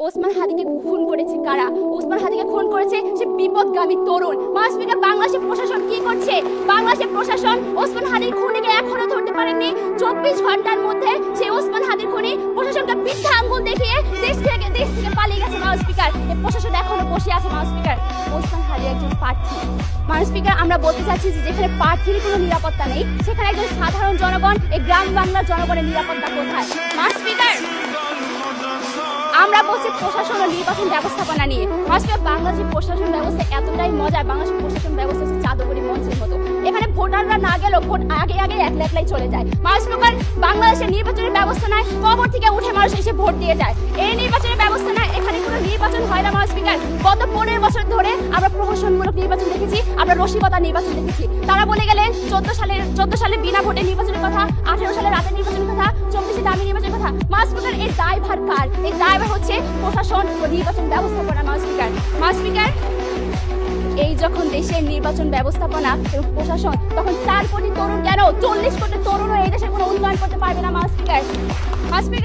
ওসমান হাদিকে খুন করেছে কারা? ওসমান হাদিকে খুন করেছে সে বিপদগামী তরুণ। মাসপিকা বাংলাদেশের প্রশাসন কি করছে? বাংলাদেশের প্রশাসন ওসমান হাদির খুনিকে এখনো ধরতে পারেনি। 24 ঘন্টার মধ্যে সেই ওসমান হাদির খুনি প্রশাসনকে বৃদ্ধা আঙ্গুল দেখিয়ে দেশ থেকে পালিয়ে গেছে। মাসপিকার এই প্রশাসন এখনো বসে আছে। মাসপিকার ওসমান হাদি একজন প্রার্থী। মাসপিকার আমরা বলতে চাচ্ছি যে যেখানে প্রার্থীর কোনো নিরাপত্তা নেই সেখানে একজন সাধারণ জনগণ, এই গ্রাম বাংলার জনগণের নিরাপত্তা কোথায়? মাসপিকার আমরা বলছি প্রশাসন ও নির্বাচন ব্যবস্থাপনা নিয়ে। মাসপিকার বাংলাদেশের প্রশাসন ব্যবস্থা এতটাই মজার, বাংলাদেশের প্রশাসন ব্যবস্থা হচ্ছে জাদুকরি মঞ্চের মতো। এখানে ভোটাররা না গেলেও ভোট আগে একলাই চলে যায়। মাসপিকার বাংলাদেশের নির্বাচনের ব্যবস্থা নাই, কবর থেকে উঠে মানুষ এসে ভোট দিয়ে যায়। এই নির্বাচনের ব্যবস্থা নাই, এখানে কোনো নির্বাচন হয় না। মাসপিকার গত 15 বছর ধরে আমরা প্রহসনমূলক নির্বাচন দেখেছি, আমরা রসিকতা নির্বাচন দেখেছি। তারা বলে গেলেন 14 সালে বিনা ভোটে নির্বাচনের কথা, 18 সালে রাতে নির্বাচনের কথা, 24 দামি নির্বাচনের কথা। মাসপিকার এই দায়ভার কার? এই দায়ভার হচ্ছে প্রশাসন ও নির্বাচন ব্যবস্থাপনা। মাসপিকার এই যখন দেশের নির্বাচন ব্যবস্থাপনা এবং প্রশাসন, তখন 4 কোটি তরুণ কেন 40 কোটি তরুণও এই দেশের কোনো উন্নয়ন করতে পারবে না। মাসপিকার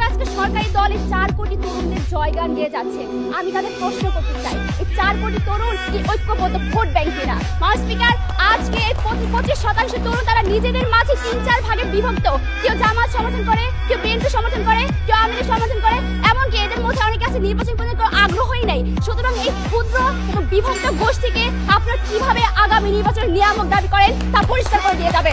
আজকে সরকারি দল এই 4 কোটি তরুণদের জয়গান দিয়ে যাচ্ছে। আমি তাদের প্রশ্ন করতে চাই, এই 4 কোটি তরুণ কি ঐক্যবদ্ধ ভোট ব্যাংক কিনা? মাসপিকার আজকে 25% তরুণ তারা নিজেদের মাঝে 3-4 ভাগে বিভক্ত। কেউ জামাত সমর্থন করে, কেউ বিএনপি সমর্থন করে, কেউ আওয়ামী লীগ সমর্থন করে, এমনকি এদের মধ্যে অনেকে আছে নির্বাচন পর্যন্ত আগ্রহই নাই। সুতরাং এই ক্ষুদ্র এবং বিভক্ত গোষ্ঠীকে আপনারা কিভাবে আগামী নির্বাচনের নিয়ামক দাবি করেন তা পরিষ্কার করে দিয়ে যাবে।